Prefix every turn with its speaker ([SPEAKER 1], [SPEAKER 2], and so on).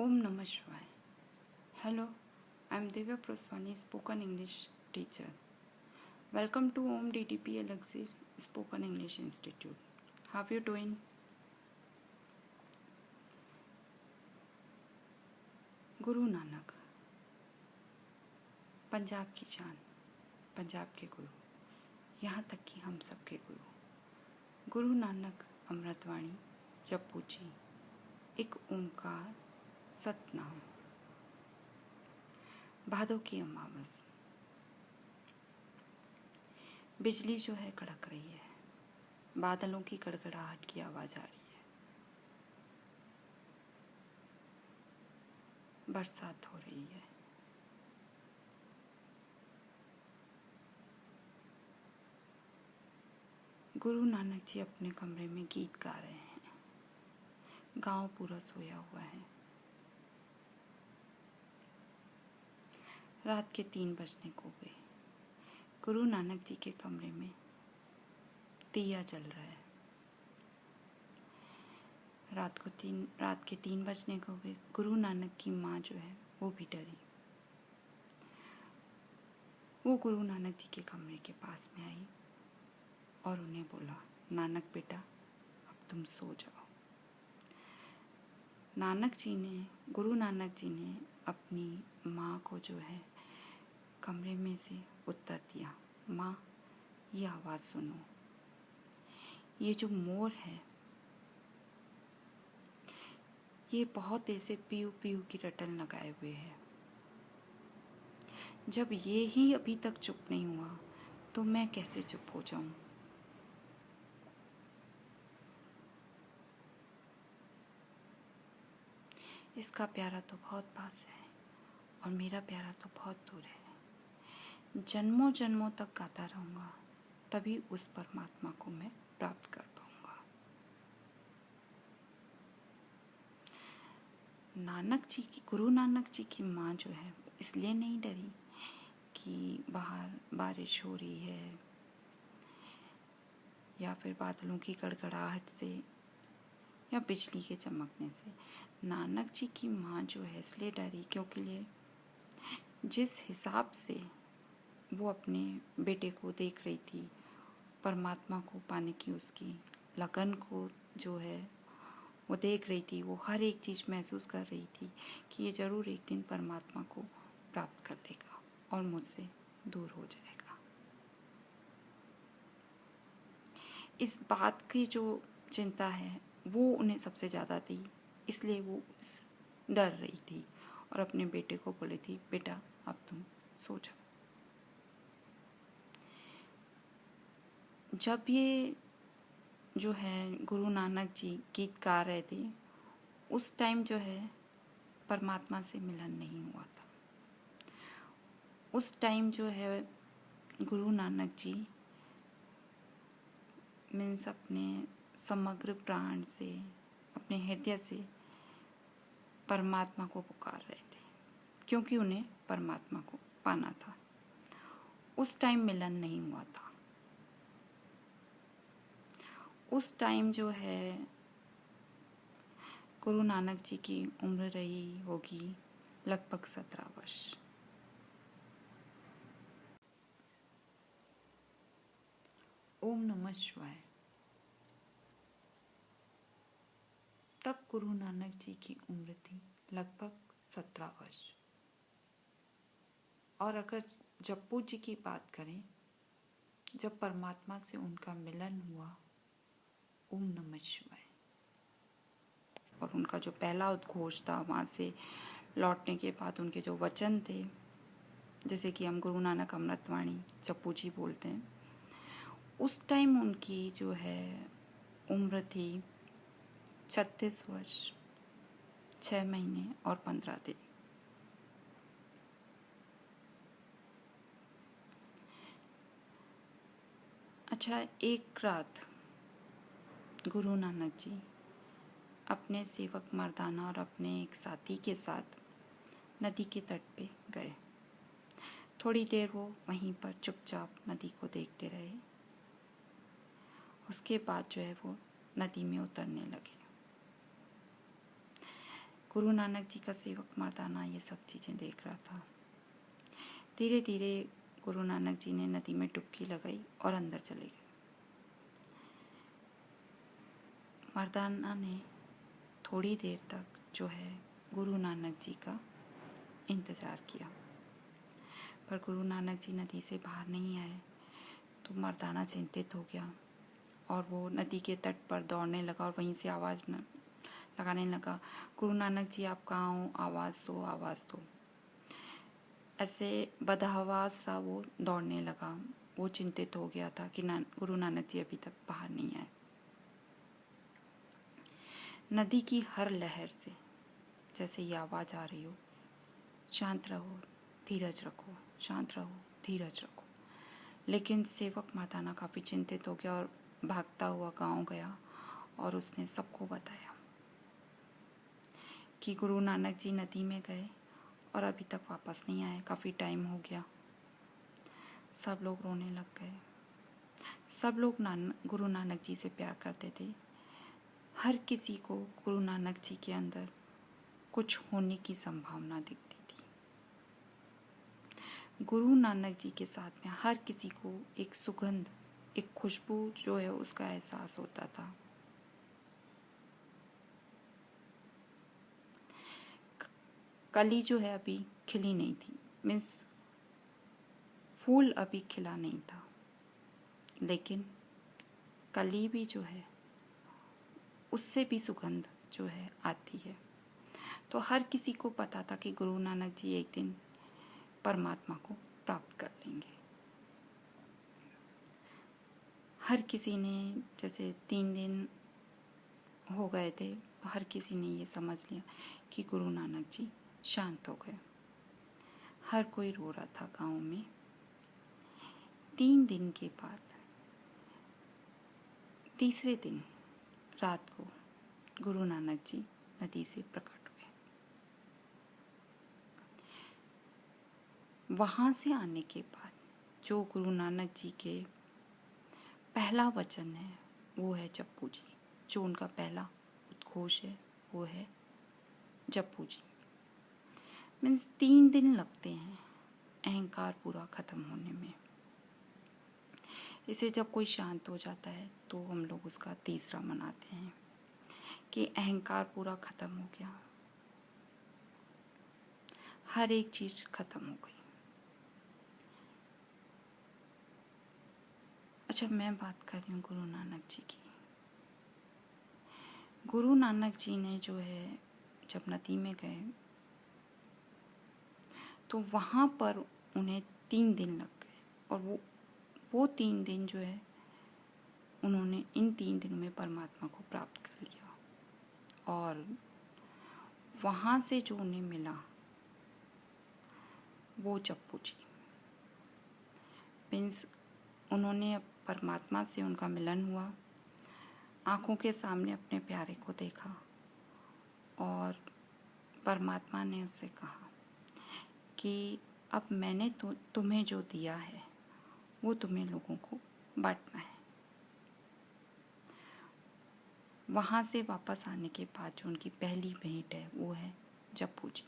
[SPEAKER 1] Om Namah Shivaya. Hello, I am Divya Proswani, spoken English teacher. Welcome to Om DTP Elixir Spoken English Institute. How are you doing? Guru Nanak, Punjab की शान, पंजाब के गुरु, यहाँ तक कि हम सबके गुरु। गुरु नानक अमृतवाणी जपू जी, एक ओंकार सतनाम। भादों की अमावस, बिजली जो है कड़क रही है, बादलों की गड़गड़ाहट की आवाज आ रही है, बरसात हो रही है। गुरु नानक जी अपने कमरे में गीत गा रहे हैं। गांव पूरा सोया हुआ है। रात के 3 बजने को गए। गुरु नानक जी के कमरे में दिया जल रहा है। रात के 3 बजने को गए। गुरु नानक की माँ जो है वो भी डरी। वो गुरु नानक जी के कमरे के पास में आई और उन्हें बोला, नानक बेटा अब तुम सो जाओ। गुरु नानक जी ने अपनी माँ को जो है कमरे में से उत्तर दिया, माँ ये आवाज़ सुनो, ये जो मोर है ये बहुत देर से पीऊ पीऊ की रटन लगाए हुए है। जब ये ही अभी तक चुप नहीं हुआ तो मैं कैसे चुप हो जाऊं। इसका प्यारा तो बहुत पास है और मेरा प्यारा तो बहुत दूर है। जन्मों जन्मों तक गाता रहूंगा, तभी उस परमात्मा को मैं प्राप्त कर पाऊंगा। गुरु नानक जी की माँ जो है इसलिए नहीं डरी कि बाहर बारिश हो रही है या फिर बादलों की गड़गड़ाहट से या बिजली के चमकने से। नानक जी की माँ जो है इसलिए डरी क्योंकि जिस हिसाब से वो अपने बेटे को देख रही थी, परमात्मा को पाने की उसकी लगन को जो है वो देख रही थी, वो हर एक चीज़ महसूस कर रही थी कि ये ज़रूर एक दिन परमात्मा को प्राप्त कर लेगा और मुझसे दूर हो जाएगा। इस बात की जो चिंता है वो उन्हें सबसे ज़्यादा थी, इसलिए वो डर रही थी और अपने बेटे को बोली थी, बेटा अब तुम सो जाओ। जब ये जो है गुरु नानक जी गीत गा रहे थे उस टाइम जो है परमात्मा से मिलन नहीं हुआ था। उस टाइम जो है गुरु नानक जी मीन्स अपने समग्र प्राण से, अपने हृदय से परमात्मा को पुकार रहे थे क्योंकि उन्हें परमात्मा को पाना था। उस टाइम मिलन नहीं हुआ था। उस टाइम जो है गुरु नानक जी की उम्र रही होगी लगभग 17 वर्ष। ओम नमः शिवाय। तब गुरु नानक जी की उम्र थी लगभग 17 वर्ष। और अगर जप्पू जी की बात करें, जब परमात्मा से उनका मिलन हुआ, ओम नमः शिवाय, और उनका जो पहला उद्घोष था वहाँ से लौटने के बाद उनके जो वचन थे, जैसे कि हम गुरु नानक अमृतवाणी जप्पू जी बोलते हैं, उस टाइम उनकी जो है उम्र थी 36 वर्ष 6 महीने और 15 दिन। अच्छा, एक रात गुरु नानक जी अपने सेवक मर्दाना और अपने एक साथी के साथ नदी के तट पे गए। थोड़ी देर वो वहीं पर चुपचाप नदी को देखते रहे। उसके बाद जो है वो नदी में उतरने लगे। गुरु नानक जी का सेवक मर्दाना ये सब चीज़ें देख रहा था। धीरे धीरे गुरु नानक जी ने नदी में डुबकी लगाई और अंदर चले गए। मर्दाना ने थोड़ी देर तक जो है गुरु नानक जी का इंतज़ार किया, पर गुरु नानक जी नदी से बाहर नहीं आए। तो मर्दाना चिंतित हो गया और वो नदी के तट पर दौड़ने लगा और वहीं से आवाज़ लगाने लगा, गुरु नानक जी आप कहाँ हो, आवाज़ दो, आवाज़ दो। ऐसे बदहवास सा वो दौड़ने लगा। वो चिंतित हो गया था कि गुरु नानक जी अभी तक बाहर नहीं आए। नदी की हर लहर से जैसे ये आवाज़ आ रही हो, शांत रहो, धीरज रखो, शांत रहो, धीरज रखो। लेकिन सेवक मर्दाना काफ़ी चिंतित हो गया और भागता हुआ गांव गया और उसने सबको बताया कि गुरु नानक जी नदी में गए और अभी तक वापस नहीं आए, काफ़ी टाइम हो गया। सब लोग रोने लग गए। सब लोग गुरु नानक जी से प्यार करते थे। हर किसी को गुरु नानक जी के अंदर कुछ होने की संभावना दिखती थी। गुरु नानक जी के साथ में हर किसी को एक सुगंध, एक खुशबू जो है उसका एहसास होता था। कली जो है अभी खिली नहीं थी, मीन्स फूल अभी खिला नहीं था, लेकिन कली भी जो है उससे भी सुगंध जो है आती है। तो हर किसी को पता था कि गुरु नानक जी एक दिन परमात्मा को प्राप्त कर लेंगे। हर किसी ने, जैसे 3 दिन हो गए थे, हर किसी ने ये समझ लिया कि गुरु नानक जी शांत हो गए। हर कोई रो रहा था गांव में। 3 दिन के बाद तीसरे दिन रात को गुरु नानक जी नदी से प्रकट हुए। वहां से आने के बाद जो गुरु नानक जी के पहला वचन है वो है जप्पू जी। जो उनका पहला उद्घोष है वो है जप्पू जी। मीन्स 3 दिन लगते हैं अहंकार पूरा खत्म होने में। इसे जब कोई शांत हो जाता है तो हम लोग उसका तीसरा मनाते हैं कि अहंकार पूरा खत्म हो गया, हर एक चीज खत्म हो गई। अच्छा, मैं बात कर रही हूँ गुरु नानक जी की। गुरु नानक जी ने जो है जब नदी में गए तो वहाँ पर उन्हें 3 दिन लग गए और वो 3 दिन जो है उन्होंने इन 3 दिनों में परमात्मा को प्राप्त कर लिया। और वहाँ से जो उन्हें मिला वो जप्पू जी। मीन्स उन्होंने परमात्मा से उनका मिलन हुआ, आँखों के सामने अपने प्यारे को देखा और परमात्मा ने उससे कहा कि अब मैंने तुम्हें जो दिया है वो तुम्हें लोगों को बांटना है। वहाँ से वापस आने के बाद जो उनकी पहली भेंट है वो है जप्पू जी।